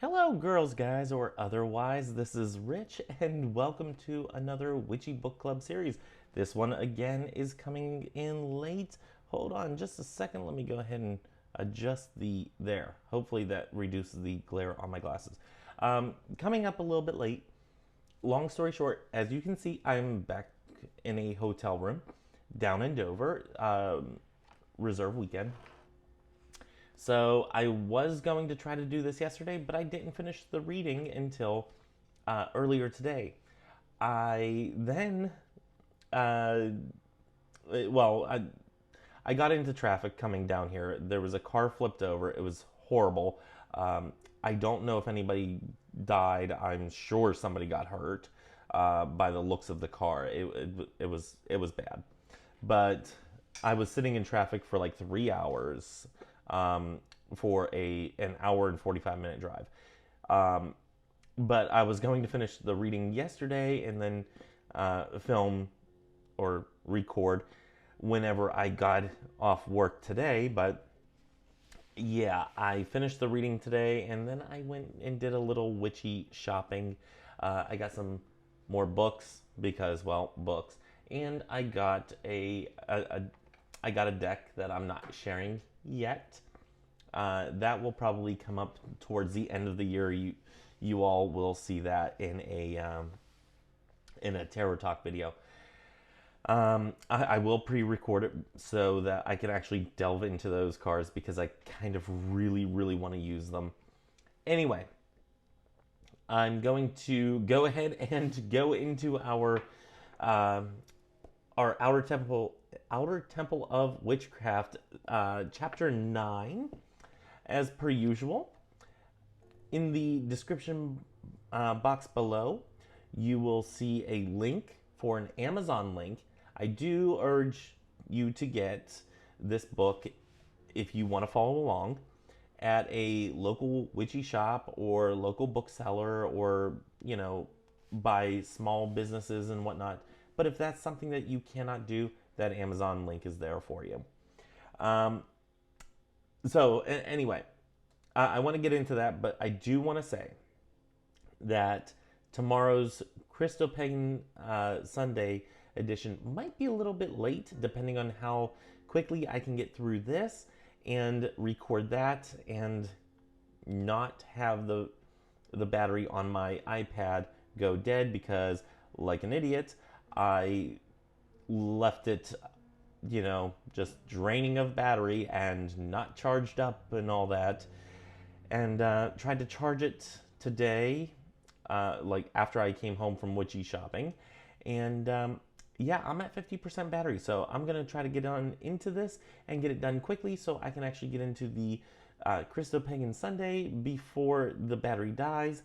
Hello, girls, guys, or otherwise. This is Rich, and welcome to another Witchy Book Club series. This one, again, is coming in late. Hold on just a second. Let me go ahead and adjust the there. Hopefully, that reduces the glare on my glasses. Coming up a little bit late. Long story short, as you can see, I'm back in a hotel room down in Dover, reserve weekend. So I was going to try to do this yesterday, but I didn't finish the reading until earlier today. I then, uh, well, I got into traffic coming down here. There was a car flipped over. It was horrible. I don't know if anybody died. I'm sure somebody got hurt by the looks of the car. It was bad, but I was sitting in traffic for like 3 hours for an hour and 45-minute drive. But I was going to finish the reading yesterday and then film or record whenever I got off work today. But yeah, I finished the reading today and then I went and did a little witchy shopping. I got some more books because, well, books. And I got I got a deck that I'm not sharing yet. That will probably come up towards the end of the year. You all will see that in a Tarot Talk video. I will pre-record it so that I can actually delve into those cards because I kind of really want to use them. Anyway, I'm going to go ahead and go into our Outer Temple of Witchcraft, chapter 9, as per usual. In the description box below, you will see a link for an Amazon link. I do urge you to get this book if you want to follow along at a local witchy shop or local bookseller, or by small businesses and whatnot. But if that's something that you cannot do, that Amazon link is there for you. Anyway, I want to get into that, but I do want to say that tomorrow's Crystal Pagan Sunday edition might be a little bit late, depending on how quickly I can get through this and record that and not have the battery on my iPad go dead, because like an idiot, I left it, just draining of battery and not charged up and all that. And tried to charge it today, like after I came home from witchy shopping. And yeah, I'm at 50% battery. So I'm going to try to get on into this and get it done quickly so I can actually get into the Crystal Pagan Sunday before the battery dies.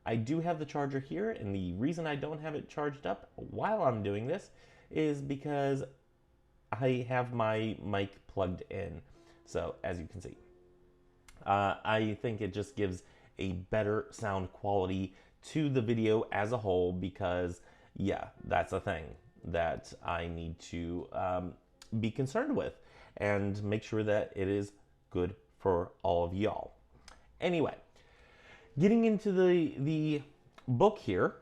I do have the charger here, and the reason I don't have it charged up while I'm doing this is because I have my mic plugged in. So as you can see, I think it just gives a better sound quality to the video as a whole, because yeah, that's a thing that I need to be concerned with and make sure that it is good for all of y'all. Anyway, getting into the book here,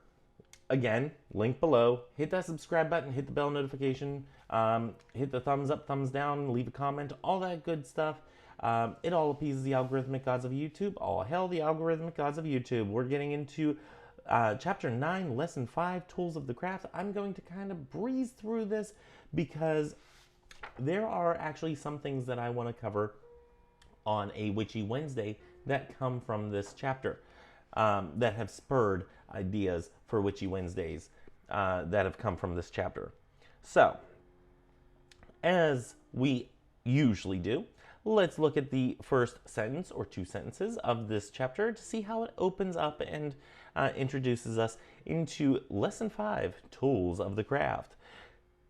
again, link below. Hit that subscribe button, hit the bell notification, hit the thumbs up, thumbs down, leave a comment, all that good stuff. It all appeases the algorithmic gods of YouTube. All hail the algorithmic gods of YouTube. We're getting into chapter 9, lesson 5, Tools of the Craft. I'm going to kind of breeze through this because there are actually some things that I want to cover on a Witchy Wednesday that come from this chapter, that have spurred ideas for Witchy Wednesdays that have come from this chapter. So, as we usually do, let's look at the first sentence or two sentences of this chapter to see how it opens up and introduces us into Lesson 5, Tools of the Craft.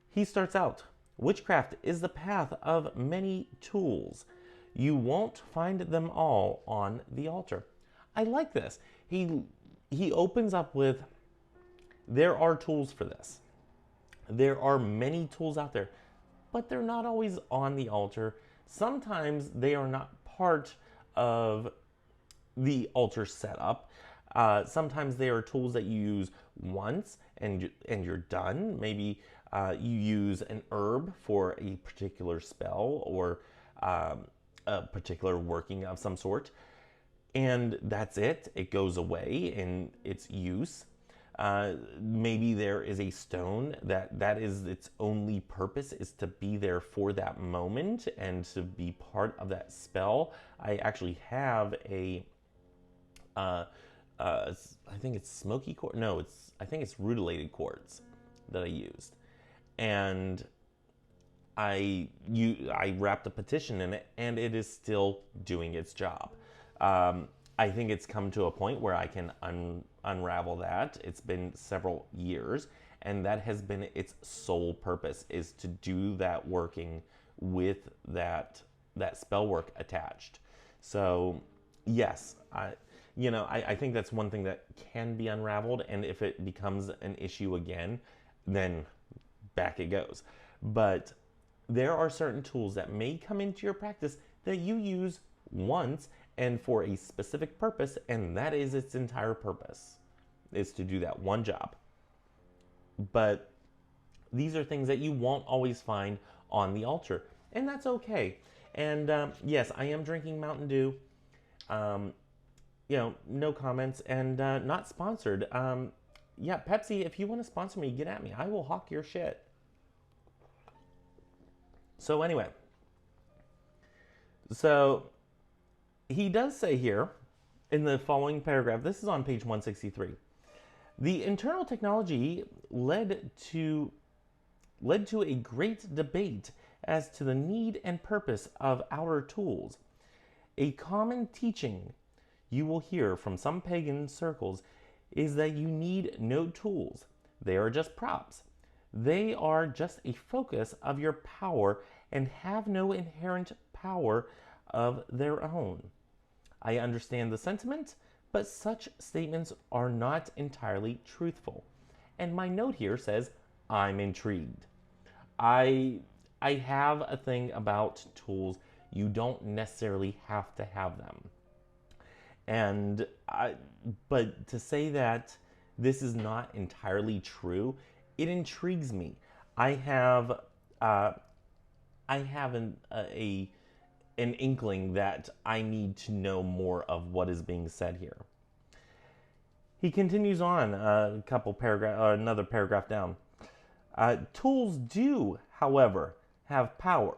He starts out, "Witchcraft is the path of many tools. You won't find them all on the altar." I like this. He opens up with, there are tools for this. There are many tools out there, but they're not always on the altar. Sometimes they are not part of the altar setup. Sometimes they are tools that you use once and you're done. Maybe you use an herb for a particular spell or a particular working of some sort, and that's it. It goes away in its use. Maybe there is a stone that is its only purpose is to be there for that moment and to be part of that spell. I actually have a I think it's smoky quartz. No, I think it's rutilated quartz that I used, and I wrapped a petition in it, and it is still doing its job. I think it's come to a point where I can unravel that. It's been several years, and that has been its sole purpose, is to do that working with that spell work attached. So yes, I think that's one thing that can be unraveled, and if it becomes an issue again, then back it goes. But there are certain tools that may come into your practice that you use once and for a specific purpose, and that is its entire purpose, is to do that one job. But these are things that you won't always find on the altar, and that's okay. And yes, I am drinking Mountain Dew. No comments, and not sponsored. Yeah, Pepsi, if you want to sponsor me, get at me. I will hawk your shit. So anyway, so he does say here in the following paragraph, this is on page 163, the internal technology led to a great debate as to the need and purpose of outer tools. A common teaching you will hear from some pagan circles is that you need no tools. They are just props. They are just a focus of your power and have no inherent power of their own. I understand the sentiment, but such statements are not entirely truthful. And my note here says, I'm intrigued. I have a thing about tools. You don't necessarily have to have them. But to say that this is not entirely true, it intrigues me. I have an inkling that I need to know more of what is being said here. He continues on another paragraph down. Tools do, however, have power.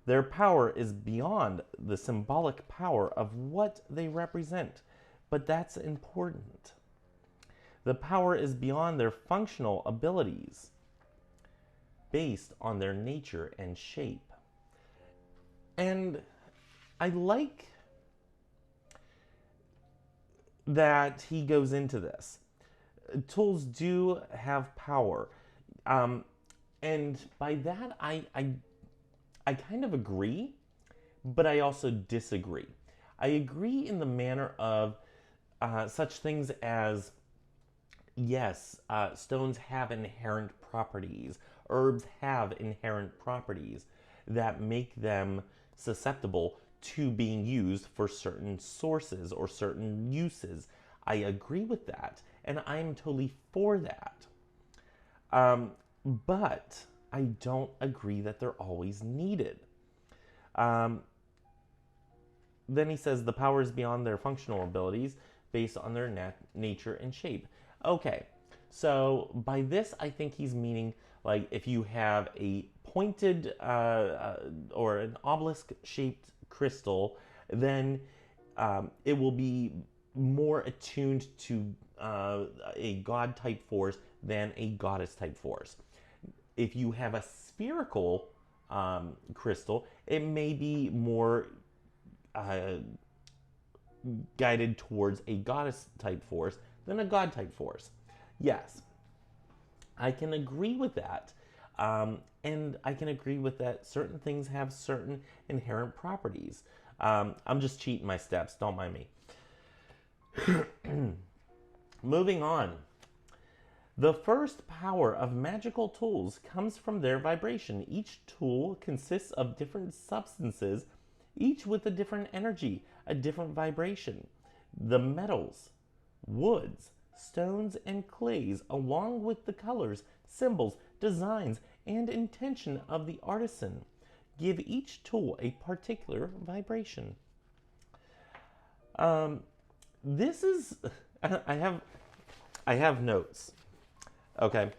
Their power is beyond the symbolic power of what they represent, but that's important. The power is beyond their functional abilities, based on their nature and shape. And I like that he goes into this. Tools do have power. And by that, I kind of agree, but I also disagree. I agree in the manner of such things as, yes, stones have inherent properties. Herbs have inherent properties that make them susceptible to being used for certain sources or certain uses. I agree with that, and I'm totally for that. But I don't agree that they're always needed. Then he says the power is beyond their functional abilities based on their nature and shape. Okay, so by this I think he's meaning, like, if you have a pointed or an obelisk shaped crystal, then it will be more attuned to a god type force than a goddess type force. If you have a spherical crystal, it may be more guided towards a goddess type force than a god type force. Yes, I can agree with that. And I can agree with that certain things have certain inherent properties. I'm just cheating my steps, don't mind me. Moving on. The first power of magical tools comes from their vibration. Each tool consists of different substances, each with a different energy, a different vibration. The metals, woods, stones, and clays, along with the colors, symbols, designs, and intention of the artisan, give each tool a particular vibration. Um, this is I have I have notes. Okay.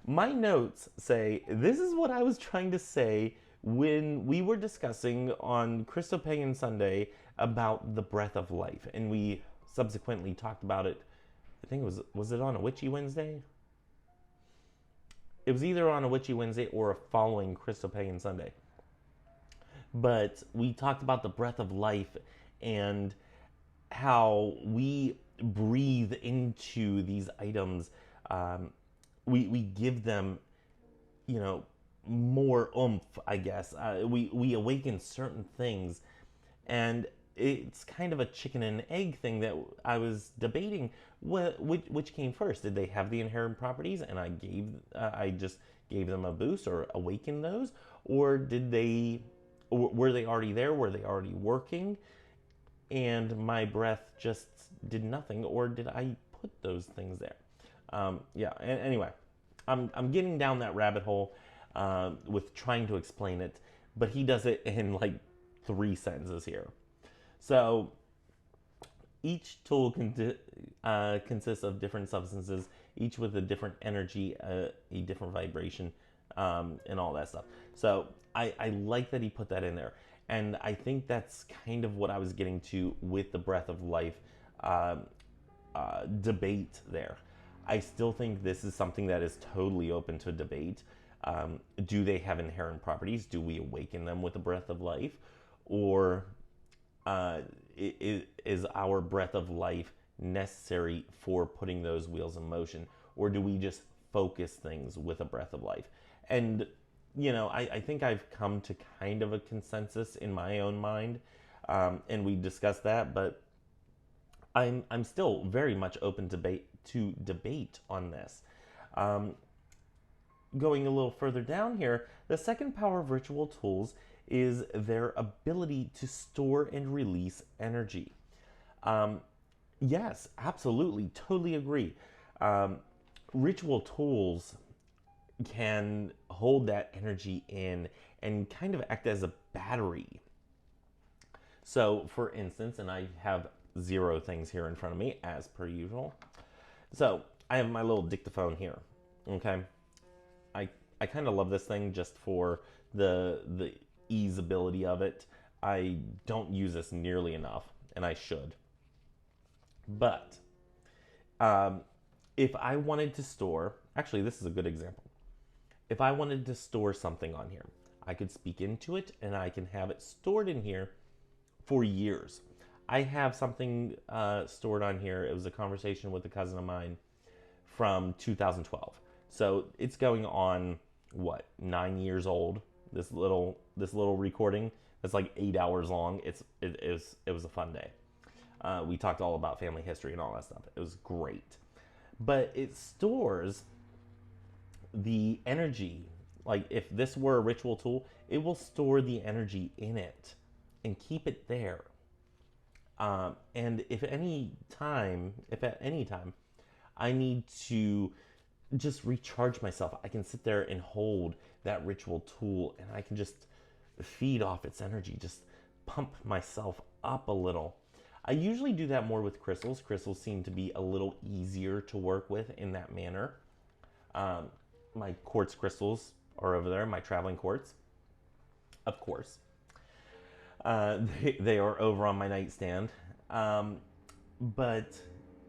My notes say this is what I was trying to say when we were discussing on Crystal Pagan Sunday about the breath of life, and we subsequently talked about it. I think it was it on a Witchy Wednesday? It was either on a Witchy Wednesday or a following Crystal Pagan Sunday. But we talked about the breath of life and how we breathe into these items. We give them, you know, more oomph, I guess. We awaken certain things, and it's kind of a chicken and egg thing that I was debating. Which came first? Did they have the inherent properties, and I just gave them a boost or awakened those, or were they already there? Were they already working? And my breath just did nothing, or did I put those things there? Yeah. Anyway, I'm getting down that rabbit hole with trying to explain it, but he does it in like 3 sentences here. So each tool consists of different substances, each with a different energy, a different vibration, and all that stuff. So I like that he put that in there. And I think that's kind of what I was getting to with the breath of life debate there. I still think this is something that is totally open to debate. Do they have inherent properties? Do we awaken them with the breath of life? Or is our breath of life necessary for putting those wheels in motion? Or do we just focus things with a breath of life? And I think I've come to kind of a consensus in my own mind, and we discussed that. But I'm still very much open to debate on this. Going a little further down here, the second power of ritual tools is their ability to store and release energy. Yes, absolutely, totally agree. Ritual tools can hold that energy in and kind of act as a battery. So, for instance, and I have 0 things here in front of me as per usual. So, I have my little dictaphone here. Okay, I kind of love this thing just for the easeability of it. I don't use this nearly enough, and I should. But if I wanted to store, actually, this is a good example. If I wanted to store something on here, I could speak into it and I can have it stored in here for years. I have something stored on here. It was a conversation with a cousin of mine from 2012. So it's going on, 9 years old. This little recording. It's like 8 hours long. It was a fun day. We talked all about family history and all that stuff. It was great. But it stores the energy. Like, if this were a ritual tool, it will store the energy in it and keep it there. And if at any time I need to just recharge myself, I can sit there and hold that ritual tool and I can just feed off its energy, just pump myself up a little. I usually do that more with crystals. Crystals seem to be a little easier to work with in that manner. My quartz crystals are over there, my traveling quartz, of course. They are over on my nightstand. But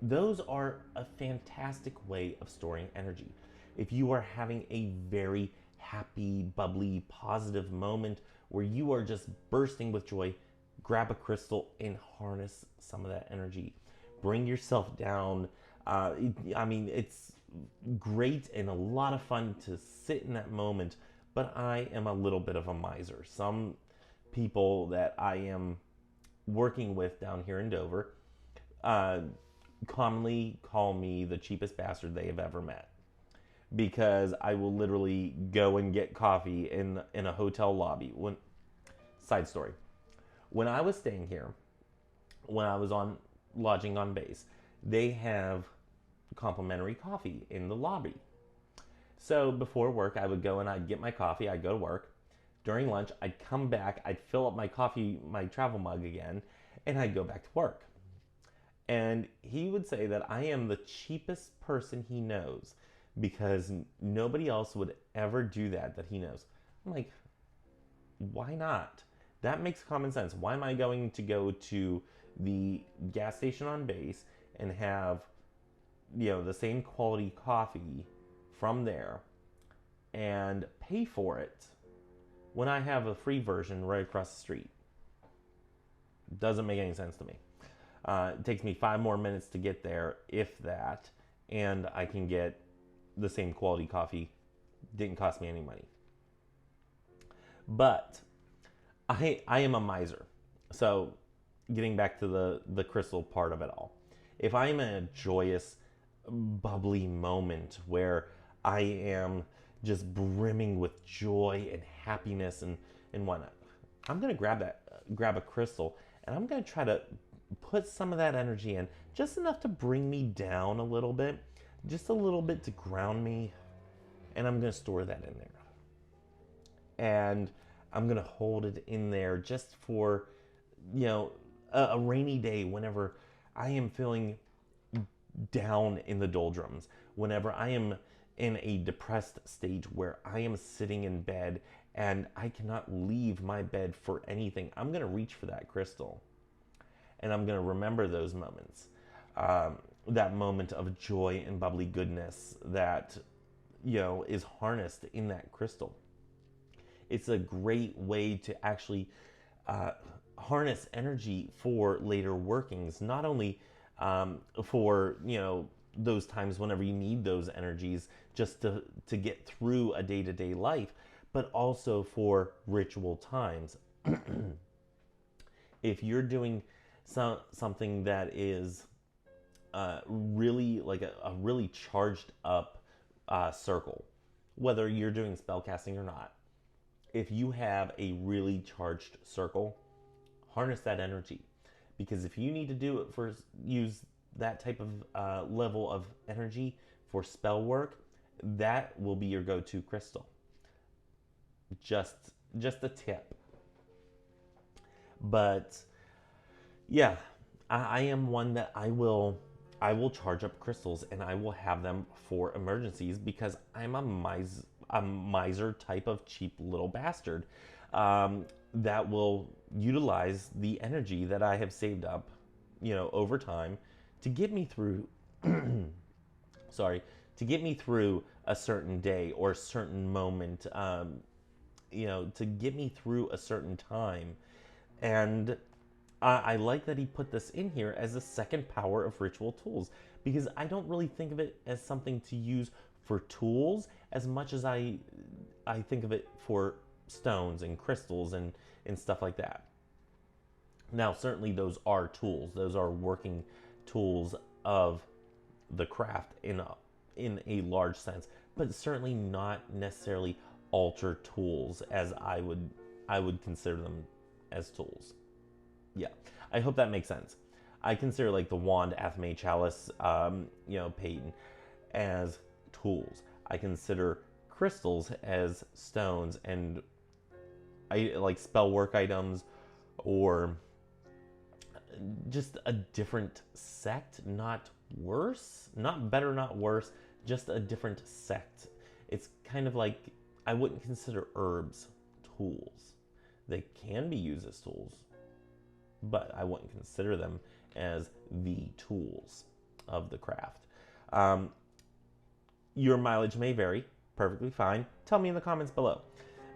those are a fantastic way of storing energy. If you are having a very happy, bubbly, positive moment where you are just bursting with joy, grab a crystal and harness some of that energy. Bring yourself down. It's great and a lot of fun to sit in that moment, but I am a little bit of a miser. Some people that I am working with down here in Dover commonly call me the cheapest bastard they have ever met, because I will literally go and get coffee in a hotel lobby. Side story, when I was staying here, when I was on lodging on base, they have complimentary coffee in the lobby. So before work, I would go and I'd get my coffee. I'd go to work. During lunch, I'd come back. I'd fill up my coffee, my travel mug again, and I'd go back to work. And he would say that I am the cheapest person he knows because nobody else would ever do that he knows. I'm like, why not? That makes common sense. Why am I going to go to the gas station on base and have, the same quality coffee from there and pay for it when I have a free version right across the street? Doesn't make any sense to me. It takes me 5 more minutes to get there, if that, and I can get the same quality coffee. Didn't cost me any money. But I am a miser. So getting back to the crystal part of it all. If I'm in a joyous, bubbly moment where I am just brimming with joy and happiness and whatnot, I'm going to grab a crystal, and I'm going to try to put some of that energy in, just enough to bring me down a little bit, just a little bit to ground me, and I'm going to store that in there. And I'm going to hold it in there just for, a rainy day whenever I am feeling down in the doldrums, whenever I am in a depressed stage where I am sitting in bed and I cannot leave my bed for anything. I'm going to reach for that crystal. And I'm going to remember those moments, that moment of joy and bubbly goodness that, is harnessed in that crystal. It's a great way to actually harness energy for later workings, not only for, those times whenever you need those energies just to get through a day-to-day life, but also for ritual times. If you're doing something that is really like a really charged up circle, whether you're doing spellcasting or not, if you have a really charged circle, harness that energy. Because if you need to do it use that type of level of energy for spell work, that will be your go-to crystal. Just a tip. But yeah, I am one that I will charge up crystals, and I will have them for emergencies, because I'm a miser type of cheap little bastard that will utilize the energy that I have saved up, over time to get me through. To get me through a certain day or a certain moment. To get me through a certain time. And I like that he put this in here as a second power of ritual tools, because I don't really think of it as something to use for tools as much as I think of it for stones and crystals and stuff like that. Now, certainly those are tools. Those are working tools of the craft in a large sense, but certainly not necessarily altar tools as I would consider them as tools. Yeah, I hope that makes sense. I consider like the wand, athame, chalice, Peyton as tools. I consider crystals as stones, and I like spell work items, or just a different sect, not worse, not better, not worse, just a different sect. It's kind of like, I wouldn't consider herbs tools. They can be used as tools, but I wouldn't consider them as the tools of the craft. Your mileage may vary, perfectly fine. Tell me in the comments below.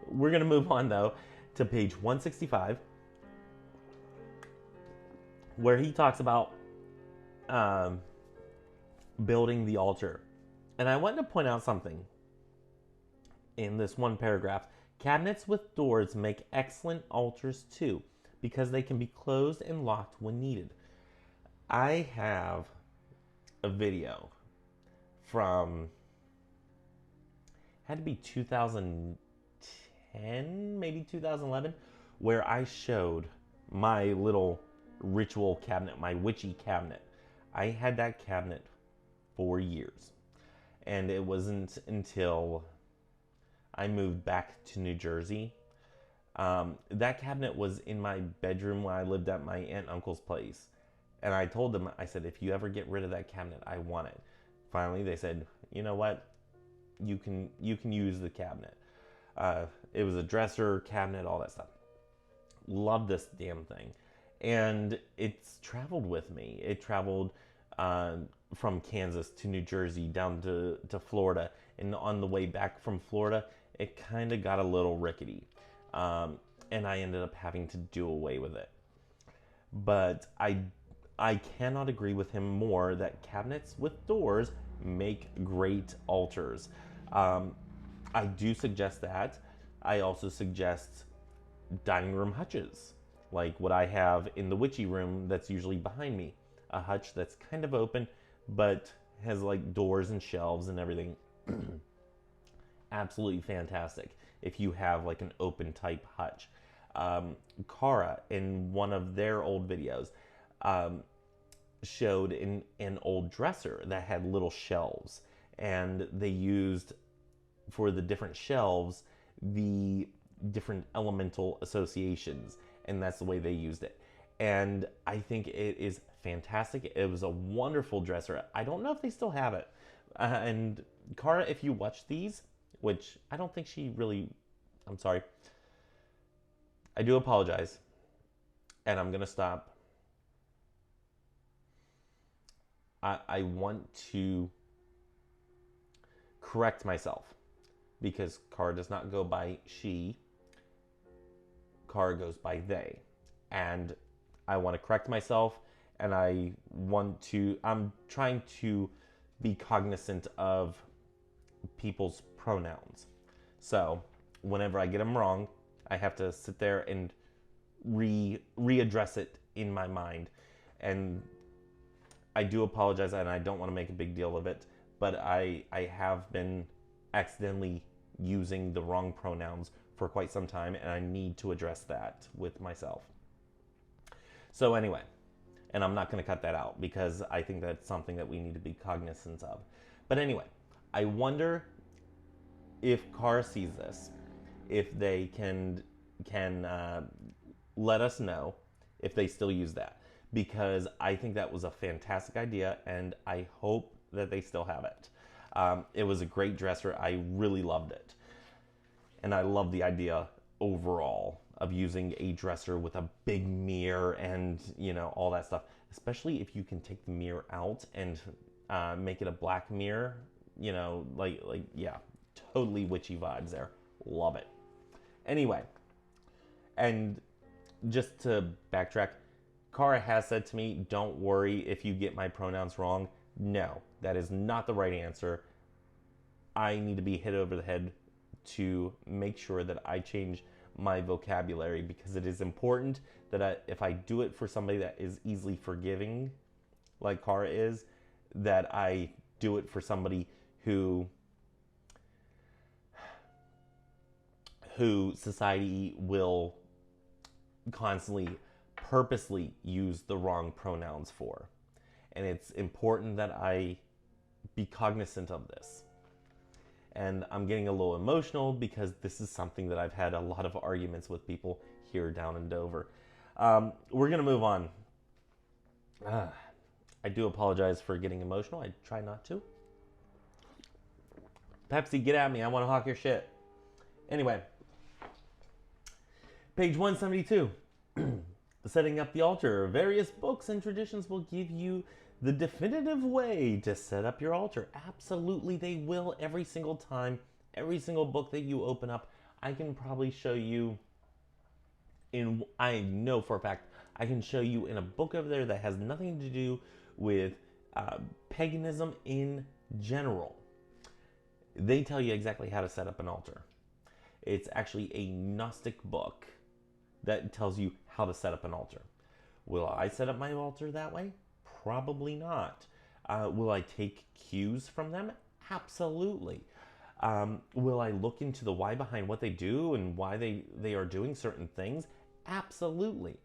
We're going to move on, though, to page 165, where he talks about building the altar. And I wanted to point out something in this one paragraph. Cabinets with doors make excellent altars too, because they can be closed and locked when needed. I have a video from, had to be 2010, maybe 2011, where I showed my little ritual cabinet, my witchy cabinet. I had that cabinet for years. And it wasn't until I moved back to New Jersey. That cabinet was in my bedroom when I lived at my aunt and uncle's place. And I told them, I said, if you ever get rid of that cabinet, I want it. Finally, they said, you know what? You can use the cabinet. It was a dresser, cabinet, all that stuff. Love this damn thing. And it's traveled with me. It traveled from Kansas to New Jersey down to Florida. And on the way back from Florida, it kind of got a little rickety. And I ended up having to do away with it. But I cannot agree with him more that cabinets with doors make great altars. I do suggest that. I also suggest dining room hutches, like what I have in the witchy room that's usually behind me. A hutch that's kind of open, but has like doors and shelves and everything. Absolutely fantastic if you have like an open type hutch. Kara, in one of their old videos, showed an old dresser that had little shelves, and they used for the different shelves the different elemental associations, and that's the way they used it. And I think it is fantastic. It was a wonderful dresser. I don't know if they still have it. And Kara, if you watch these, which I don't think she really, I'm sorry. I do apologize. And I'm going to stop. I want to correct myself, because Kara does not go by she. Kara goes by they. And I want to correct myself, and I'm trying to be cognizant of people's pronouns. So whenever I get them wrong, I have to sit there and readdress it in my mind. And I do apologize, and I don't want to make a big deal of it, but I have been accidentally using the wrong pronouns for quite some time, and I need to address that with myself. So anyway, and I'm not going to cut that out because I think that's something that we need to be cognizant of. But anyway, I wonder if Kara sees this, if they can let us know if they still use that, because I think that was a fantastic idea, and I hope that they still have it. It was a great dresser. I really loved it. And I love the idea overall of using a dresser with a big mirror and, all that stuff. Especially if you can take the mirror out and make it a black mirror, yeah, totally witchy vibes there. Love it. Anyway, and just to backtrack, Kara has said to me, don't worry if you get my pronouns wrong. No, that is not the right answer. I need to be hit over the head to make sure that I change my vocabulary, because it is important that if I do it for somebody that is easily forgiving, like Kara is, that I do it for somebody who society will constantly, purposely use the wrong pronouns for. And it's important that I be cognizant of this. And I'm getting a little emotional because this is something that I've had a lot of arguments with people here down in Dover. We're going to move on. I do apologize for getting emotional. I try not to. Pepsi, get at me. I want to hawk your shit. Anyway, page 172. Setting up the altar. Various books and traditions will give you the definitive way to set up your altar. Absolutely, they will every single time. Every single book that you open up, I can probably show you I know for a fact, I can show you in a book over there that has nothing to do with paganism in general. They tell you exactly how to set up an altar. It's actually a Gnostic book that tells you how to set up an altar. Will I set up my altar that way? Probably not. Will I take cues from them? Absolutely. Will I look into the why behind what they do and why they are doing certain things? Absolutely.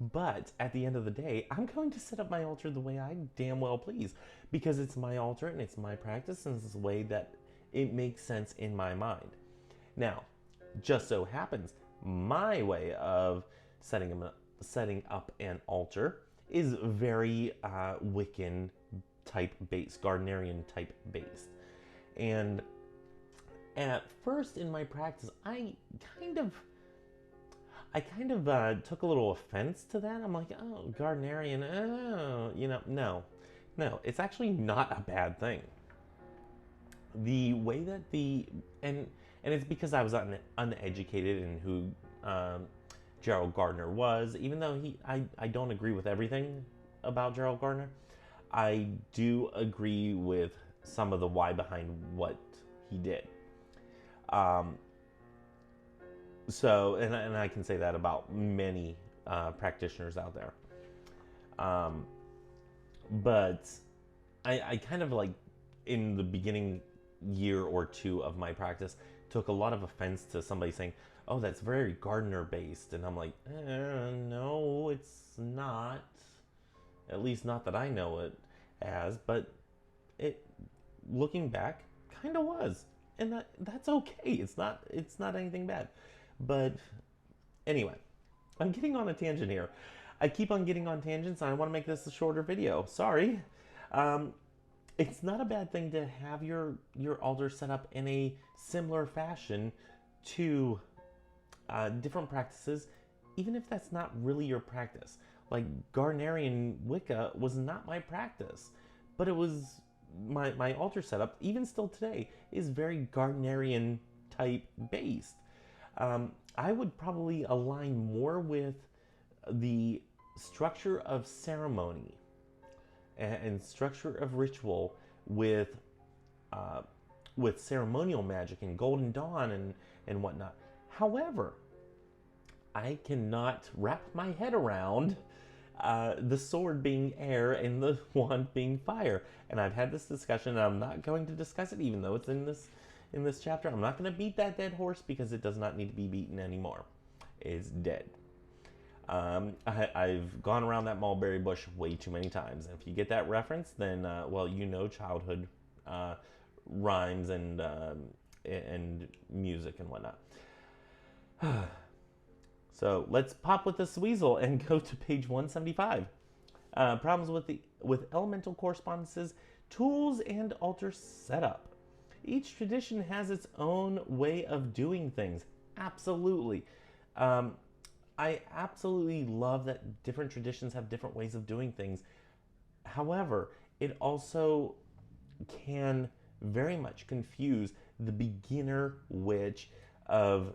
But at the end of the day, I'm going to set up my altar the way I damn well please, because it's my altar and it's my practice and it's the way that it makes sense in my mind. Now, just so happens, my way of setting up an altar is very Wiccan type based, Gardnerian type based. And at first in my practice, I kind of took a little offense to that. I'm like, oh, Gardnerian, oh, no, it's actually not a bad thing. The way that and it's because I was uneducated in who Gerald Gardner was. Even though I don't agree with everything about Gerald Gardner, I do agree with some of the why behind what he did. Um, and I can say that about many practitioners out there. Um, but I kind of like in the beginning year or two of my practice took a lot of offense to somebody saying, "Oh, that's very Gardner based," and I'm like, "No, it's not. At least not that I know it as." But it, looking back, kind of was, and that's okay. It's not anything bad. But anyway, I'm getting on a tangent here. I keep on getting on tangents, and I want to make this a shorter video. Sorry. Um, it's not a bad thing to have your altar set up in a similar fashion to different practices, even if that's not really your practice. Like Gardnerian Wicca was not my practice, but it was my altar setup, even still today, is very Gardnerian type based. I would probably align more with the structure of ceremony and structure of ritual uh, with ceremonial magic and Golden Dawn and whatnot. However, I cannot wrap my head around the sword being air and the wand being fire. And I've had this discussion, and I'm not going to discuss it, even though it's in this chapter. I'm not going to beat that dead horse because it does not need to be beaten anymore. It's dead. I've gone around that mulberry bush way too many times. And if you get that reference, then, well, you know childhood rhymes and music and whatnot. So let's pop with this weasel and go to page 175. Problems with elemental correspondences, tools, and altar setup. Each tradition has its own way of doing things. Absolutely. I absolutely love that different traditions have different ways of doing things. However, it also can very much confuse the beginner witch of,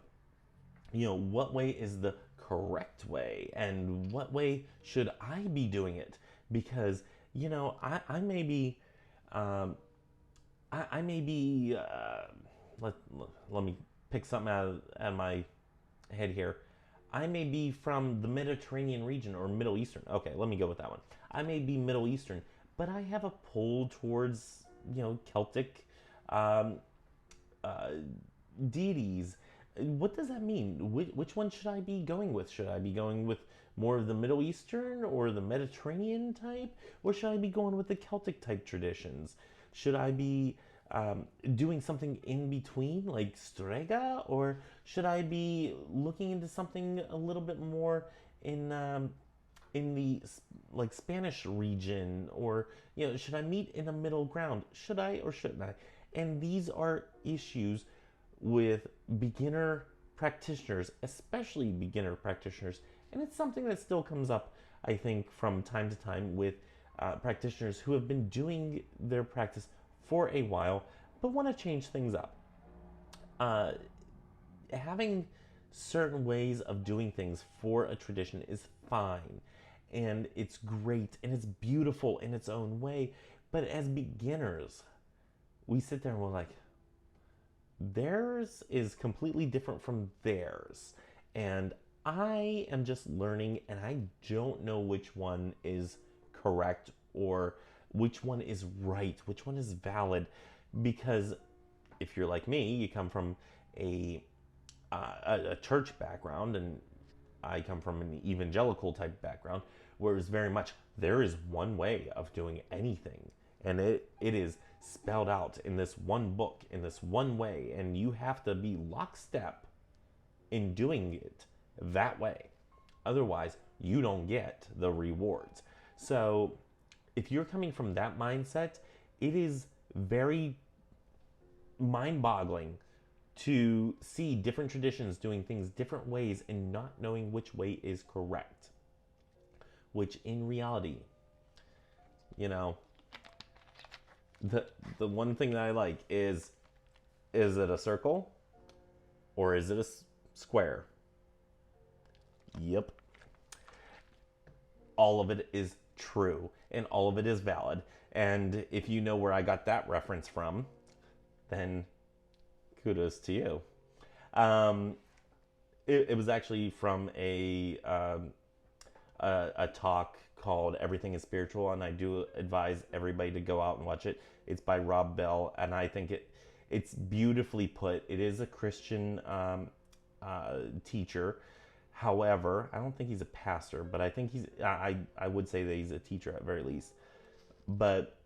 what way is the correct way and what way should I be doing it? Because, I may be, I may be, let me pick something out of my head here. I may be from the Mediterranean region or Middle Eastern. Okay, let me go with that one. I may be Middle Eastern, but I have a pull towards, Celtic um, uh, deities. What does that mean? Which one should I be going with? Should I be going with more of the Middle Eastern or the Mediterranean type? Or should I be going with the Celtic type traditions? Should I be doing something in between, like Strega? Or should I be looking into something a little bit more in the like Spanish region? Or, should I meet in a middle ground? Should I or shouldn't I? And these are issues with beginner practitioners, especially beginner practitioners. And it's something that still comes up, I think, from time to time with practitioners who have been doing their practice for a while, but want to change things up. Having certain ways of doing things for a tradition is fine, and it's great, and it's beautiful in its own way. But as beginners, we sit there and we're like, theirs is completely different from theirs. And I am just learning, and I don't know which one is correct or which one is right, which one is valid. Because if you're like me, you come from a church background, and I come from an evangelical type background, where it's very much there is one way of doing anything, and it is spelled out in this one book in this one way, and you have to be lockstep in doing it that way. Otherwise, you don't get the rewards. So, if you're coming from that mindset, it is very mind boggling to see different traditions doing things different ways and not knowing which way is correct. Which in reality, you know, the one thing that I like is it a circle or is it a square? Yep. All of it is true and all of it is valid. And if you know where I got that reference from, then kudos to you. It was actually from a talk called Everything is Spiritual, and I do advise everybody to go out and watch it. It's by Rob Bell, and I think it's beautifully put. It is a Christian teacher. However, I don't think he's a pastor, but I think I would say that he's a teacher at very least. But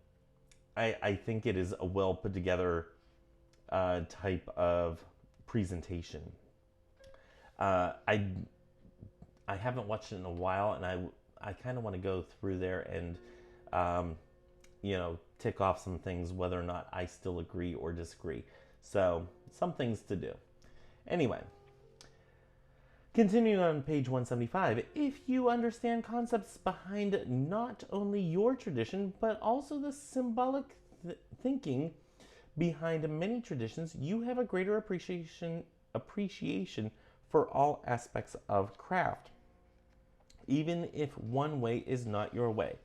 I think it is a well put together type of presentation. I haven't watched it in a while, and I kind of want to go through there and tick off some things, whether or not I still agree or disagree. So some things to do. Anyway, continuing on page 175, if you understand concepts behind not only your tradition but also the symbolic thinking behind many traditions, you have a greater appreciation for all aspects of craft, even if one way is not your way.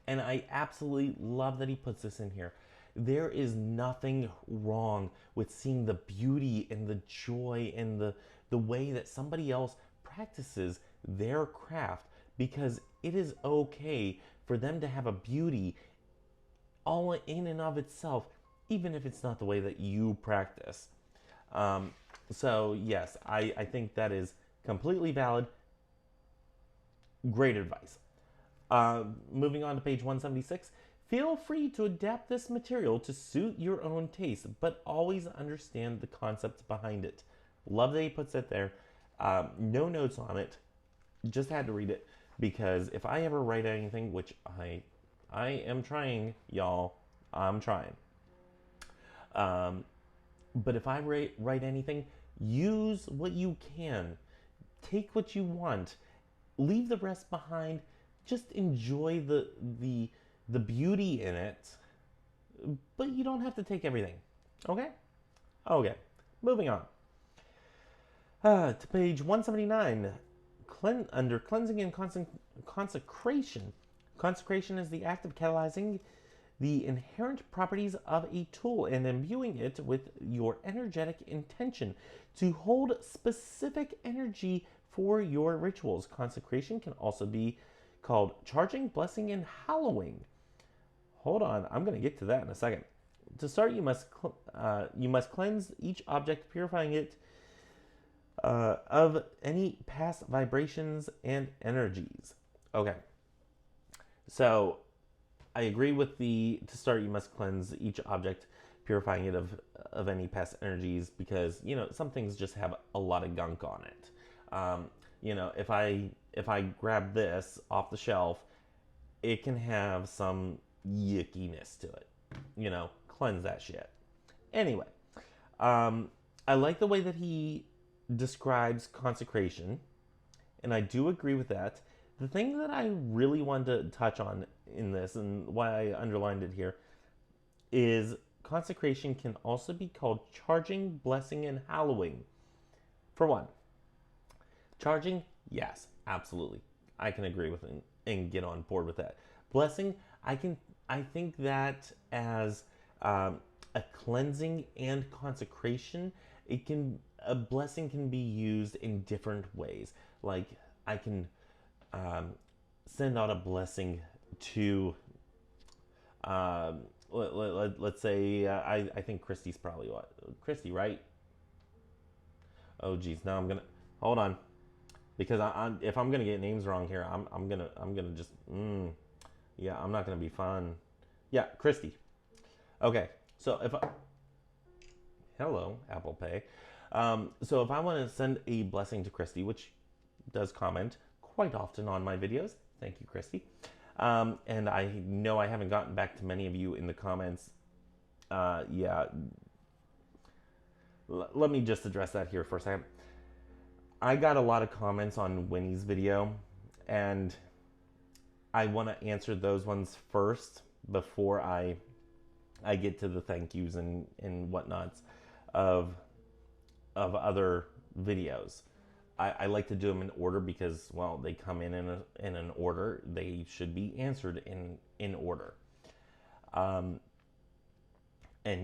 And I absolutely love that he puts this in here. There is nothing wrong with seeing the beauty and the joy and the way that somebody else practices their craft, because it is okay for them to have a beauty all in and of itself, even if it's not the way that you practice. So yes, I think that is completely valid. Great advice. Moving on to page 176. Feel free to adapt this material to suit your own taste, but always understand the concepts behind it. Love that he puts it there. No notes on it. Just had to read it, because if I ever write anything, which I am trying, y'all, I'm trying. But if I write anything, use what you can. Take what you want. Leave the rest behind. Just enjoy the beauty in it. But you don't have to take everything. Okay? Okay. Moving on. To page 179. Under cleansing and consecration. Consecration is the act of catalyzing the inherent properties of a tool and imbuing it with your energetic intention to hold specific energy for your rituals. Consecration can also be called charging, blessing, and hallowing. Hold on, I'm going to get to that in a second. To start, you must cleanse each object, purifying it of any past vibrations and energies. Okay, so I agree with to start, you must cleanse each object, purifying it of any past energies, because, some things just have a lot of gunk on it. If I grab this off the shelf, it can have some yuckiness to it. Cleanse that shit. Anyway, I like the way that he describes consecration, and I do agree with that. The thing that I really wanted to touch on in this, and why I underlined it here, is consecration can also be called charging, blessing, and hallowing. For one, charging, yes, absolutely, I can agree with it and get on board with that. Blessing, I think that as a cleansing and consecration, a blessing can be used in different ways. Like, I can send out a blessing to let's say I think Christy's probably what? Christy, right? Oh geez, now I'm gonna hold on. because if I'm gonna get names wrong here, I'm gonna just yeah, I'm not gonna be fun. Yeah, Christy. Okay, so if I, hello Apple Pay, so if I want to send a blessing to Christy, which does comment quite often on my videos, thank you, Christy. And I know I haven't gotten back to many of you in the comments. Yeah, let me just address that here for a second. I got a lot of comments on Winnie's video, and I want to answer those ones first before I get to the thank yous and whatnots of other videos. I like to do them in order because, well, they come in an order. They should be answered in order. And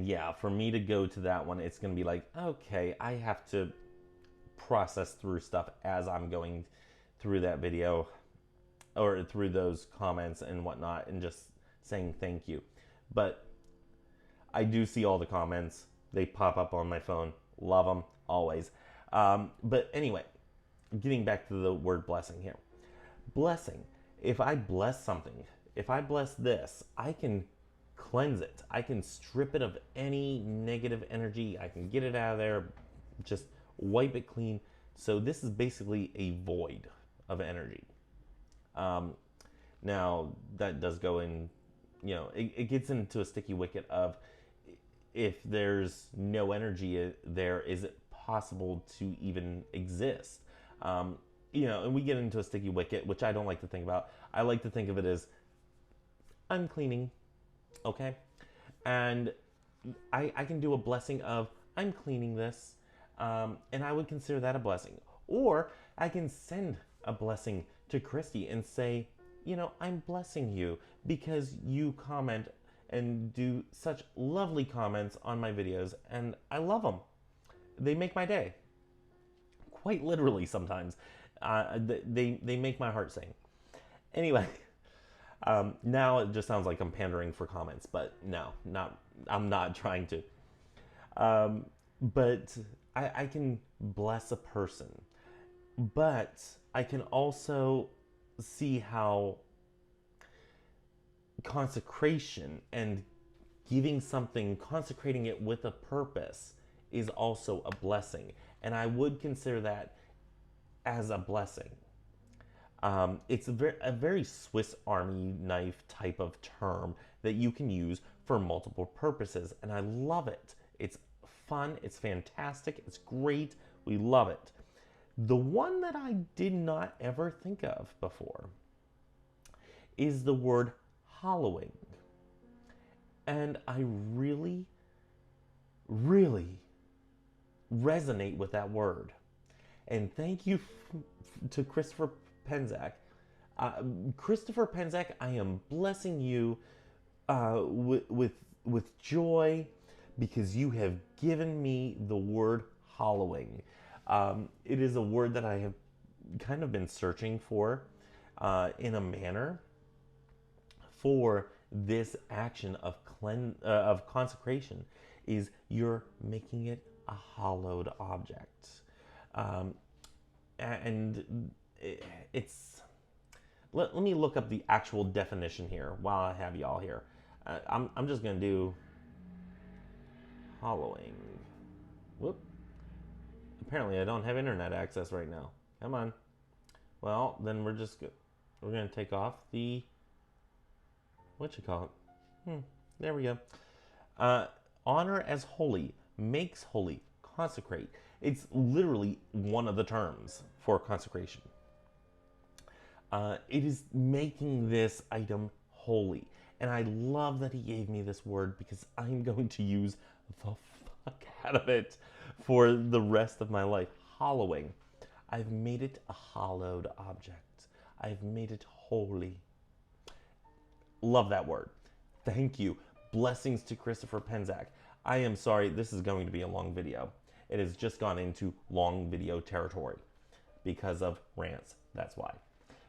yeah, for me to go to that one, it's going to be like, okay, I have to process through stuff as I'm going through that video or through those comments and whatnot and just saying thank you. But I do see all the comments. They pop up on my phone. Love them, always. But anyway, getting back to the word blessing here. Blessing. If I bless something, if I bless this, I can cleanse it. I can strip it of any negative energy. I can get it out of there, just wipe it clean. So this is basically a void of energy. Now, that does go in, it gets into a sticky wicket of if there's no energy there, is it possible to even exist? And we get into a sticky wicket, which I don't like to think about. I like to think of it as I'm cleaning, okay? And I can do a blessing of I'm cleaning this, and I would consider that a blessing. Or I can send a blessing to Christy and say, I'm blessing you because you comment and do such lovely comments on my videos, and I love them. They make my day. Quite literally sometimes. They make my heart sing. Anyway, now it just sounds like I'm pandering for comments, but no, I'm not trying to. But I can bless a person, but I can also see how consecration and giving something, consecrating it with a purpose is also a blessing. And I would consider that as a blessing. It's a very Swiss Army knife type of term that you can use for multiple purposes. And I love it. It's fun. It's fantastic. It's great. We love it. The one that I did not ever think of before is the word hallowing. And I really, really resonate with that word. And thank you to Christopher Penzak. Christopher Penzak, I am blessing you with joy because you have given me the word hallowing. It is a word that I have kind of been searching for in a manner for this action of consecration. Is you're making it a hallowed object, and it's. Let me look up the actual definition here while I have y'all here. I'm just gonna do hallowing. Whoop. Apparently I don't have internet access right now. Come on. Well, then we're gonna take off the there we go. Honor as holy, makes holy, consecrate. It's literally one of the terms for consecration. It is making this item holy. And I love that he gave me this word because I'm going to use the fuck out of it for the rest of my life. Hallowing. I've made it a hallowed object. I've made it holy. Love that word. Thank you. Blessings to Christopher Penzak. I am sorry, this is going to be a long video. It has just gone into long video territory because of rants. That's why.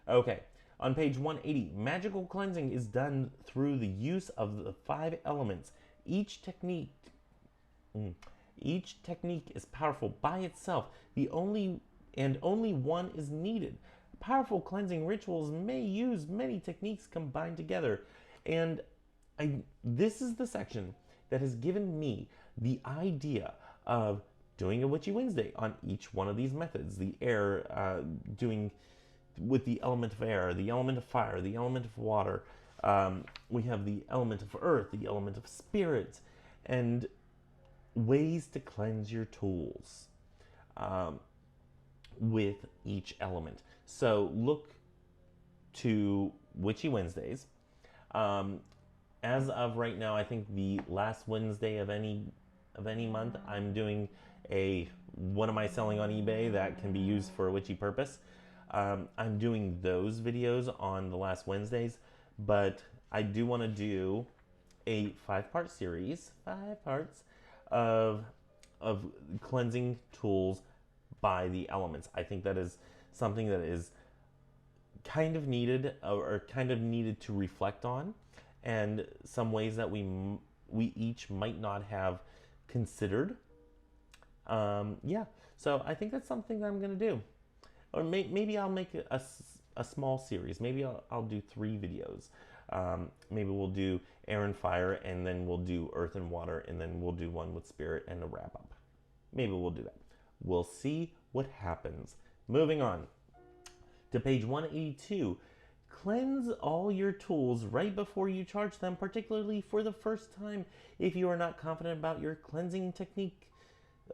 Okay, on page 180, magical cleansing is done through the use of the 5 elements. Each technique is powerful by itself. The only and only one is needed. Powerful cleansing rituals may use many techniques combined together. And this is the section that has given me the idea of doing a Witchy Wednesday on each one of these methods. The air, doing with the element of air, the element of fire, the element of water. We have the element of earth, the element of spirit, and ways to cleanse your tools with each element. So look to Witchy Wednesdays. As of right now, I think the last Wednesday of any month, I'm doing a what am I selling on eBay that can be used for a witchy purpose. I'm doing those videos on the last Wednesdays, but I do want to do a 5-part series, 5 parts of cleansing tools by the elements. I think that is something that is kind of needed, or kind of needed to reflect on, and some ways that we each might not have considered. Yeah, so I think that's something that I'm gonna do, or maybe I'll make a small series. Maybe I'll do 3 videos. Maybe we'll do air and fire, and then we'll do earth and water, and then we'll do one with spirit and a wrap up. Maybe we'll do that. We'll see what happens. Moving on to page 182. Cleanse all your tools right before you charge them, particularly for the first time. If you are not confident about your cleansing technique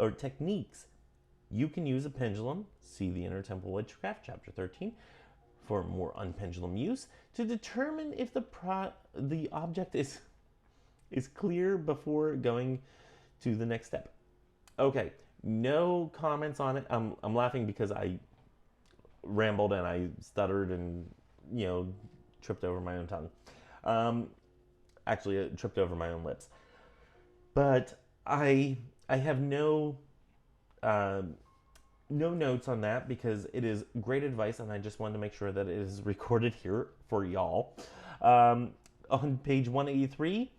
or techniques, you can use a pendulum. See the Inner Temple of Witchcraft, chapter 13, for more unpendulum use to determine if the object is clear before going to the next step. Okay, no comments on it. I'm laughing because I rambled and I stuttered and tripped over my own tongue. Actually, I tripped over my own lips. But I have no notes on that because it is great advice, and I just wanted to make sure that it is recorded here for y'all. On page 183,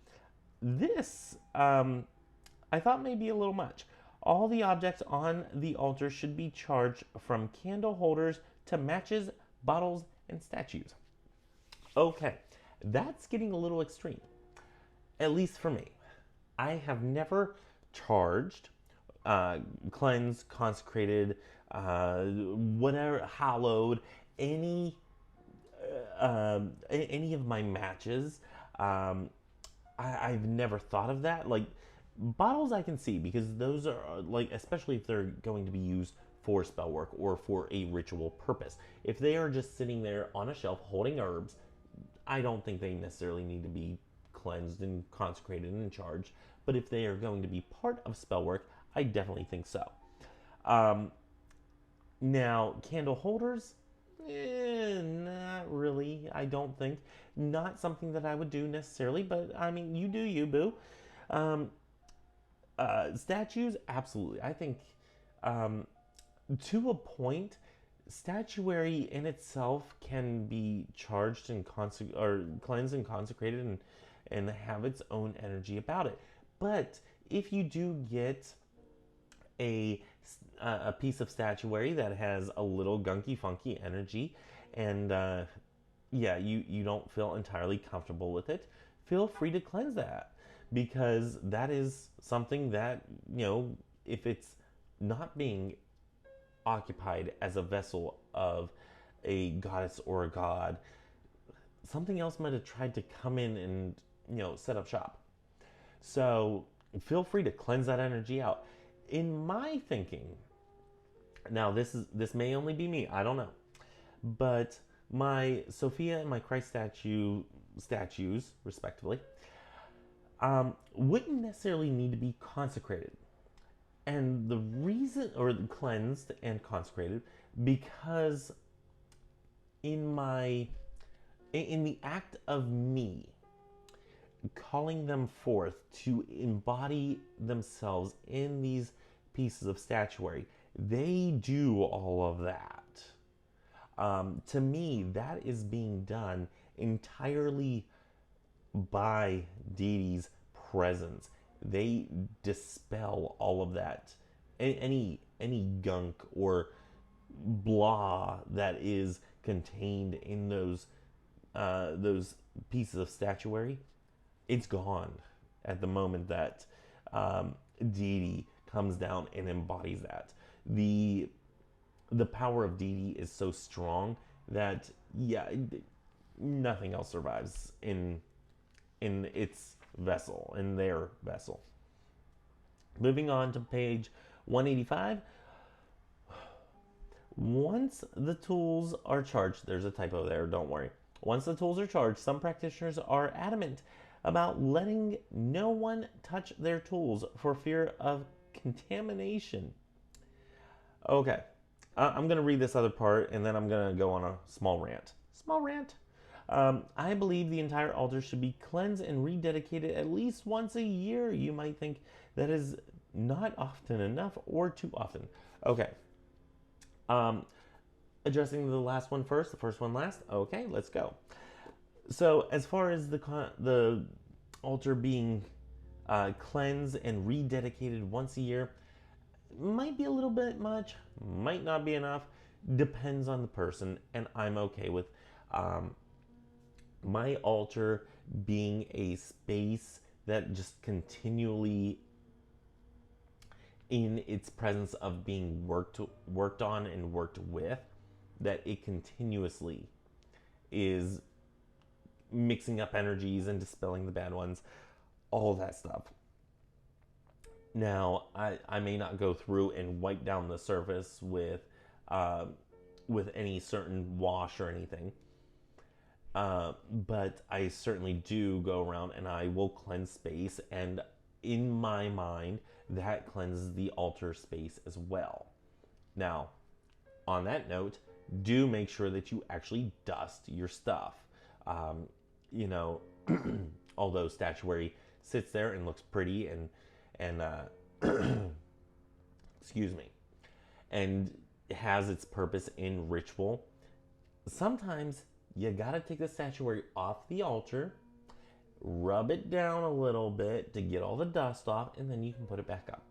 this I thought may be a little much. All the objects on the altar should be charged, from candle holders to matches, bottles, and statues. Okay, that's getting a little extreme, at least for me. I have never charged, cleansed, consecrated, whatever, hallowed any of my matches. I've never thought of that. Like, bottles I can see, because those are, like, especially if they're going to be used for spell work or for a ritual purpose. If they are just sitting there on a shelf holding herbs, I don't think they necessarily need to be cleansed and consecrated and charged. But if they are going to be part of spell work, I definitely think so. Now, candle holders, not really, I don't think. Not something that I would do necessarily, but I mean, you do you, boo. Statues, absolutely. I think to a point, statuary in itself can be charged and cleansed and consecrated and have its own energy about it. But if you do get a piece of statuary that has a little gunky funky energy, and you don't feel entirely comfortable with it, feel free to cleanse that, because that is something that, if it's not being occupied as a vessel of a goddess or a god, something else might have tried to come in and set up shop. So feel free to cleanse that energy out. In my thinking, now this may only be me, I don't know, but my Sophia and my Christ statues respectively, wouldn't necessarily need to be consecrated. And the reason, or cleansed and consecrated, because in the act of me calling them forth to embody themselves in these pieces of statuary, they do all of that. To me, that is being done entirely by deity's presence. They dispel all of that, any gunk or blah that is contained in those pieces of statuary, it's gone at the moment that deity comes down and embodies that. The power of deity is so strong that, yeah, nothing else survives in its vessel, in their vessel. Moving on to page 185. Once the tools are charged, there's a typo there, don't worry. Once the tools are charged, some practitioners are adamant about letting no one touch their tools for fear of contamination. Okay, I'm going to read this other part and then I'm going to go on a small rant. Small rant. I believe the entire altar should be cleansed and rededicated at least once a year. You might think that is not often enough or too often. Okay. Addressing the last one first, the first one last. Okay, let's go. So, as far as the altar being cleansed and rededicated once a year, might be a little bit much, might not be enough, depends on the person, and I'm okay with my altar being a space that just continually, in its presence of being worked on and worked with, that it continuously is mixing up energies and dispelling the bad ones, all that stuff. Now, I may not go through and wipe down the surface with any certain wash or anything, but I certainly do go around and I will cleanse space, and in my mind, that cleanses the altar space as well. Now, on that note, do make sure that you actually dust your stuff. You know, although statuary sits there and looks pretty and excuse me, and has its purpose in ritual, sometimes you gotta take the statuary off the altar, rub it down a little bit to get all the dust off, and then you can put it back up.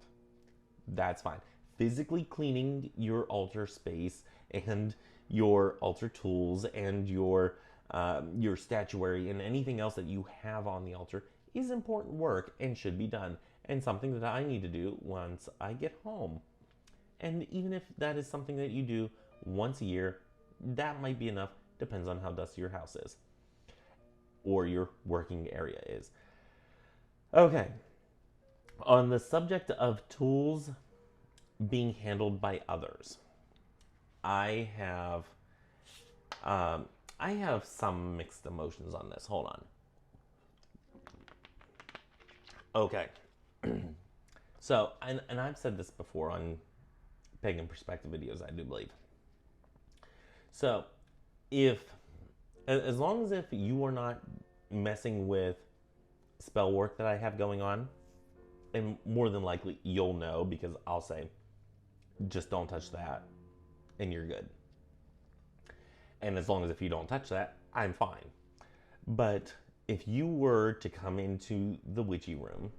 That's fine. Physically cleaning your altar space and your altar tools and your statuary and anything else that you have on the altar is important work and should be done, and something that I need to do once I get home. And even if that is something that you do once a year, that might be enough. Depends on how dusty your house is or your working area is. Okay. On the subject of tools being handled by others, I have some mixed emotions on this. Hold on. Okay. So, and I've said this before on Pagan Perspective videos, I do believe. So, as long as if you are not messing with spell work that I have going on, and more than likely you'll know because I'll say, just don't touch that, and you're good. And as long as if you don't touch that, I'm fine. But if you were to come into the witchy room,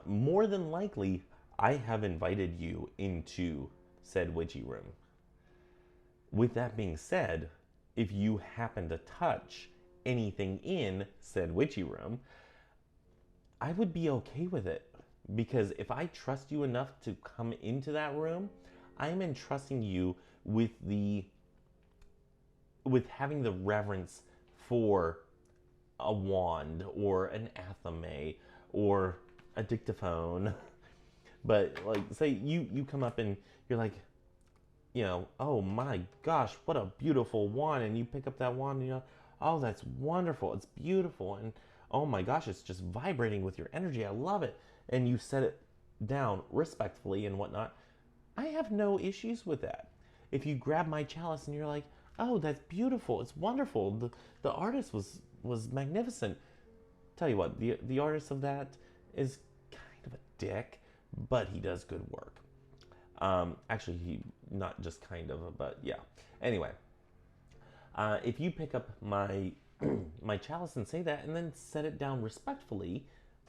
more than likely I have invited you into said witchy room. With that being said, if you happen to touch anything in said witchy room, I would be okay with it, because if I trust you enough to come into that room, I am entrusting you with having the reverence for a wand or an athame or a dictaphone. But like, say you come up and you're like, you know, oh my gosh, what a beautiful wand, and you pick up that wand and you're like, oh, that's wonderful, it's beautiful, and oh my gosh, it's just vibrating with your energy, I love it, and you set it down respectfully and whatnot, I have no issues with that. If you grab my chalice and you're like, oh, that's beautiful, it's wonderful, the artist was magnificent, tell you what, the artist of that is kind of a dick, but he does good work. Actually, he not just kind of, but yeah. Anyway, if you pick up my my chalice and say that, and then set it down respectfully,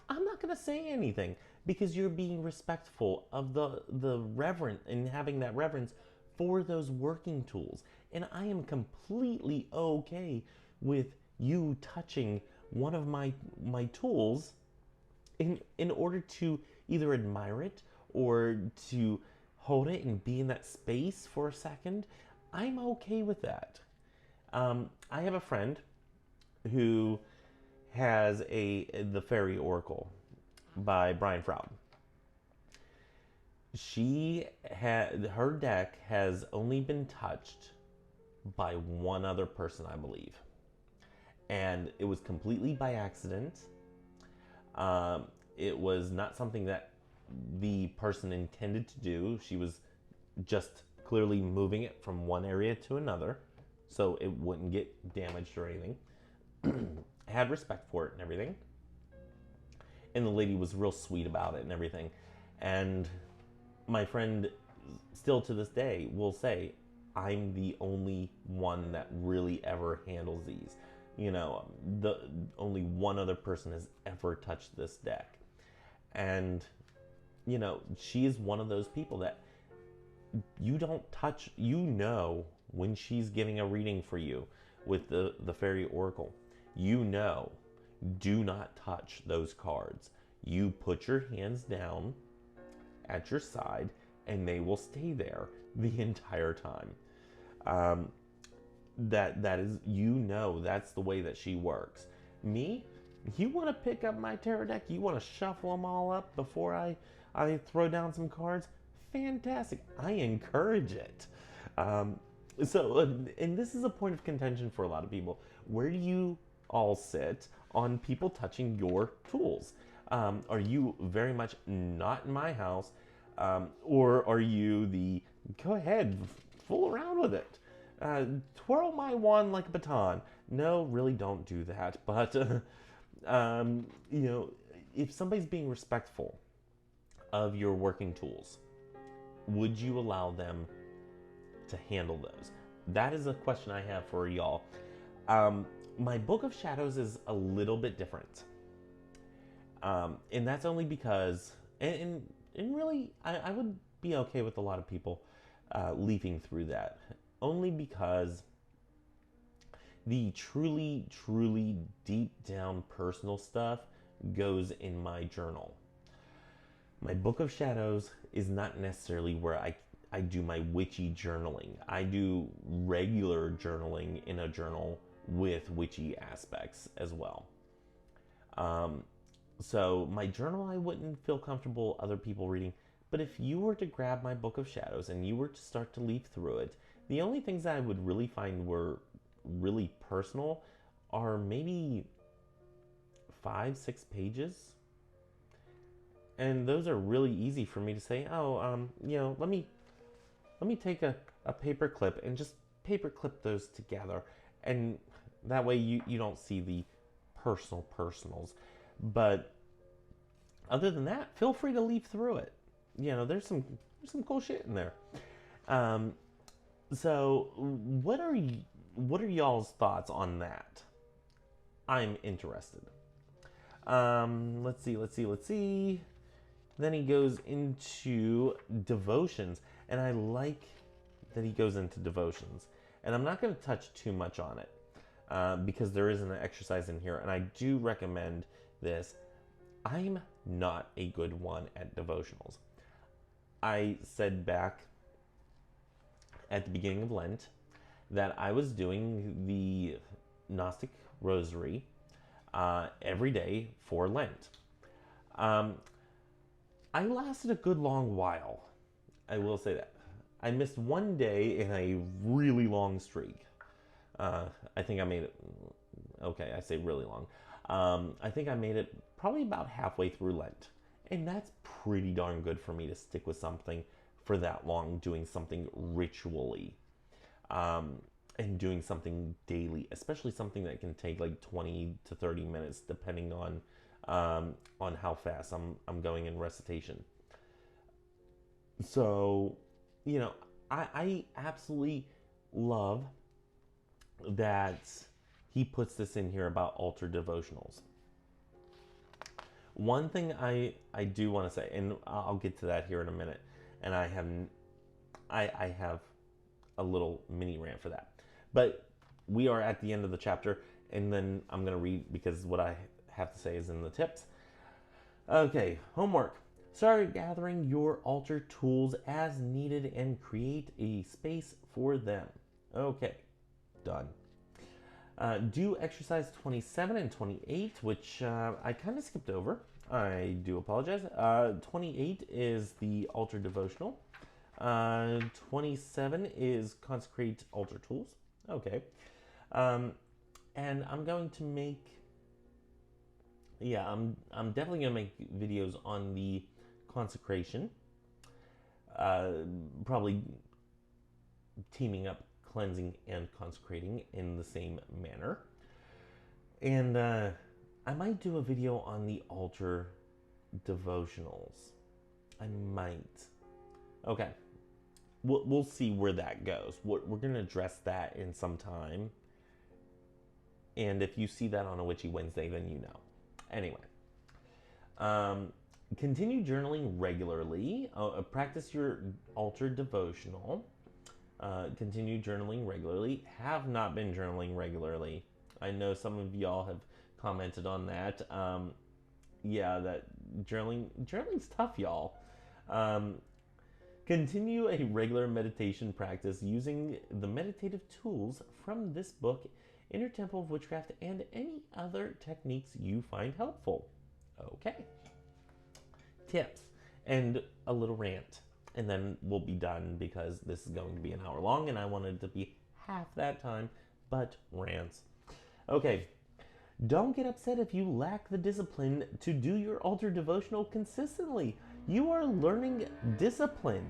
I'm not gonna say anything, because you're being respectful of the reverent and having that reverence for those working tools. And I am completely okay with you touching one of my tools in order to either admire it or to hold it and be in that space for a second. I'm okay with that. I have a friend who has the Fairy Oracle by Brian Froud. Her deck has only been touched by one other person, I believe, and it was completely by accident. It was not something that the person intended to do. She was just clearly moving it from one area to another so it wouldn't get damaged or anything. Had respect for it and everything. And the lady was real sweet about it and everything. And my friend, still to this day, will say, I'm the only one that really ever handles these. The only one other person has ever touched this deck. And, she is one of those people that you don't touch, when she's giving a reading for you with the Fairy Oracle, do not touch those cards. You put your hands down at your side and they will stay there the entire time. That is, that's the way that she works. Me, you want to pick up my tarot deck, you want to shuffle them all up before I throw down some cards, fantastic. I encourage it. And this is a point of contention for a lot of people. Where do you all sit on people touching your tools? Are you very much not in my house? Or are you the, go ahead, fool around with it? Twirl my wand like a baton. No, really don't do that. But, if somebody's being respectful of your working tools, would you allow them to handle those? That is a question I have for y'all. My Book of Shadows is a little bit different. And that's only because, and really, I would be okay with a lot of people leafing through that. Only because the truly, truly deep down personal stuff goes in my journal. My Book of Shadows is not necessarily where I do my witchy journaling. I do regular journaling in a journal with witchy aspects as well. So my journal, I wouldn't feel comfortable other people reading. But if you were to grab my Book of Shadows and you were to start to leaf through it, the only things that I would really find were really personal are maybe 5-6 pages. And those are really easy for me to say, let me take a paper clip and just paper clip those together. And that way you don't see the personals. But other than that, feel free to leaf through it. There's some cool shit in there. So what are y'all's thoughts on that? I'm interested. Let's see. Then he goes into devotions, and I like that he goes into devotions. And I'm not going to touch too much on it because there is an exercise in here, and I do recommend this. I'm not a good one at devotionals. I said back at the beginning of Lent that I was doing the Gnostic Rosary every day for Lent. I lasted a good long while. I will say that. I missed one day in a really long streak. I think I made it, okay, I say really long. I think I made it probably about halfway through Lent. And that's pretty darn good for me to stick with something for that long, doing something ritually. And doing something daily, especially something that can take like 20 to 30 minutes, depending on how fast I'm going in recitation. So, I absolutely love that he puts this in here about altar devotionals. One thing I do want to say, and I'll get to that here in a minute, and I have a little mini rant for that. But we are at the end of the chapter, and then I'm going to read because what I have to say is in the tips. Okay, homework. Start gathering your altar tools as needed and create a space for them. Okay, done. Do exercise 27 and 28, which I kind of skipped over. I do apologize. 28 is the altar devotional. 27 is consecrate altar tools. Okay. And I'm going to make, I'm definitely going to make videos on the consecration. Probably teaming up cleansing and consecrating in the same manner. And I might do a video on the altar devotionals. I might. Okay. We'll see where that goes. We're going to address that in some time. And if you see that on a Witchy Wednesday, then you know. Anyway. Continue journaling regularly. Practice your altar devotional. Continue journaling regularly. Have not been journaling regularly. I know some of y'all have commented on that. That journaling's tough, y'all. Continue a regular meditation practice using the meditative tools from this book, Outer Temple of Witchcraft, and any other techniques you find helpful. Okay. Tips and a little rant. And then we'll be done because this is going to be an hour long and I wanted it to be half that time, but rants. Okay. Don't get upset if you lack the discipline to do your altar devotional consistently. You are learning discipline.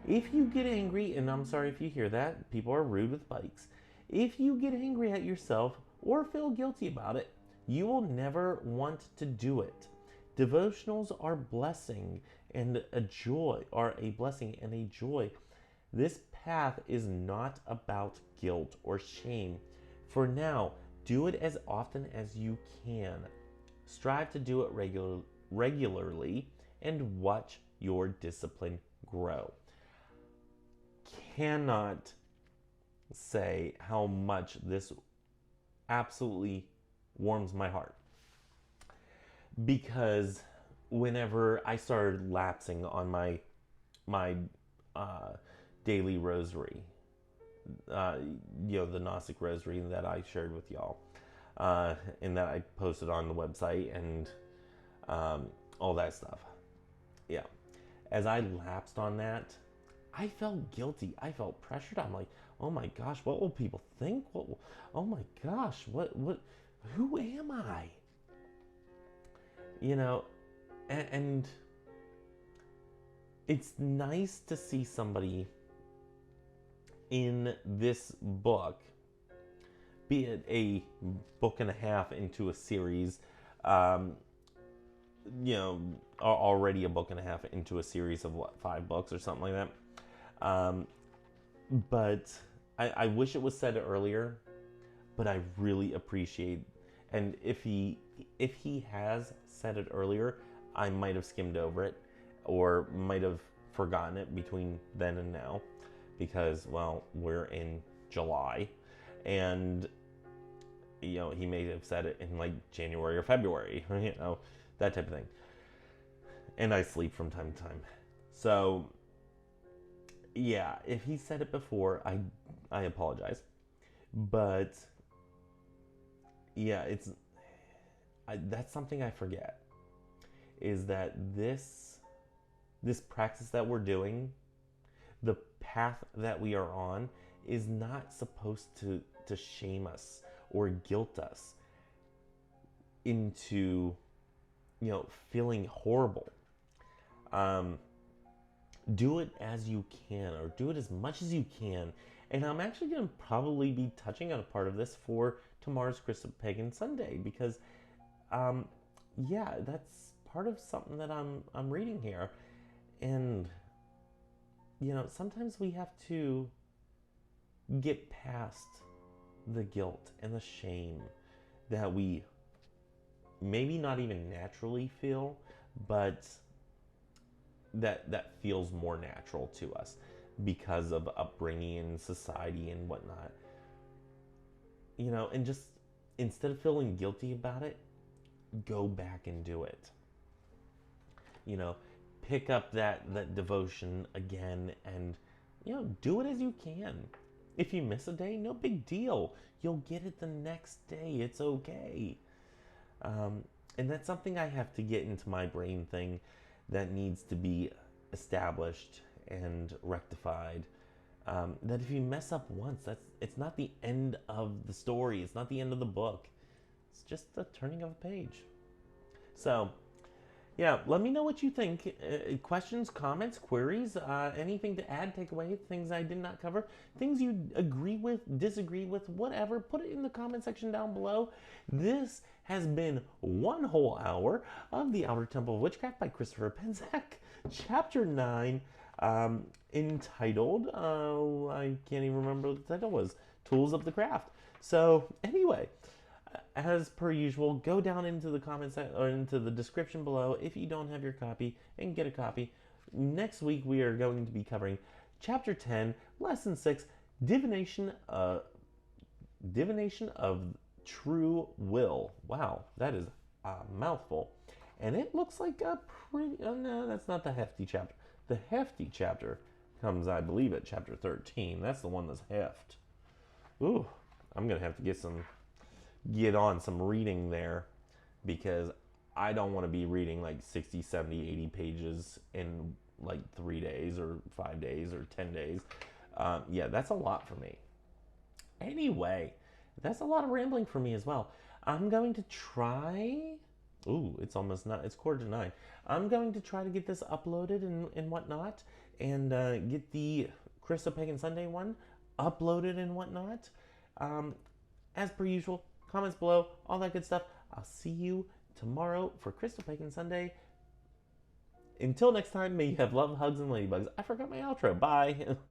If you get angry, and I'm sorry if you hear that, people are rude with bikes. If you get angry at yourself or feel guilty about it, you will never want to do it. Devotionals are blessing and a joy, are a blessing and a joy. This path is not about guilt or shame. For now, do it as often as you can. Strive to do it regularly and watch your discipline grow. Cannot say how much this absolutely warms my heart. Because whenever I started lapsing on my daily rosary, the Gnostic rosary that I shared with y'all, and that I posted on the website and all that stuff. Yeah. As I lapsed on that, I felt guilty. I felt pressured. I'm like, oh my gosh, what will people think? Oh my gosh, who am I? And it's nice to see somebody in this book, be it a book and a half into a series, already a book and a half into a series of 5 books or something like that. But I wish it was said earlier, but I really appreciate, and if he has said it earlier, I might have skimmed over it or might have forgotten it between then and now because, well, we're in July and, he may have said it in like January or February, that type of thing. And I sleep from time to time. So, yeah, if he said it before, I apologize. But, yeah, that's something I forget. Is that this practice that we're doing, the path that we are on, is not supposed to shame us or guilt us into, feeling horrible. Do it as you can, or do it as much as you can. And I'm actually going to probably be touching on a part of this for tomorrow's Crystal Pagan Sunday because, that's part of something that I'm reading here. And, sometimes we have to get past the guilt and the shame that we maybe not even naturally feel, but that feels more natural to us. because of upbringing and society and whatnot. And just instead of feeling guilty about it, go back and do it. You know, pick up that devotion again and do it as you can. If you miss a day, no big deal. You'll get it the next day. It's okay. And that's something I have to get into my brain thing that needs to be established and rectified. That if you mess up once, it's not the end of the story. It's not the end of the book. It's just the turning of a page. So, yeah, let me know what you think. Questions, comments, queries, anything to add, take away, things I did not cover, things you agree with, disagree with, whatever. Put it in the comment section down below. This has been one whole hour of the Outer Temple of Witchcraft by Christopher Penczak, Chapter 9, entitled, I can't even remember what the title was, Tools of the Craft. So, anyway, as per usual, go down into the comments or into the description below if you don't have your copy and get a copy. Next week we are going to be covering Chapter 10, Lesson 6, Divination of True Will. Wow, that is a mouthful. And it looks like a pretty... Oh, no, that's not the hefty chapter. The hefty chapter comes, I believe, at Chapter 13. That's the one that's heft. Ooh, I'm going to have to get on some reading there, because I don't want to be reading like 60, 70, 80 pages in like 3 days or 5 days or 10 days. Yeah, that's a lot for me. Anyway, that's a lot of rambling for me as well. I'm going to try... Ooh, it's almost not... It's 8:45. I'm going to try to get this uploaded and whatnot, and get the Crystal Pagan Sunday one uploaded and whatnot. As per usual, comments below, all that good stuff. I'll see you tomorrow for Crystal Pagan Sunday. Until next time, may you have love, hugs, and ladybugs. I forgot my outro. Bye.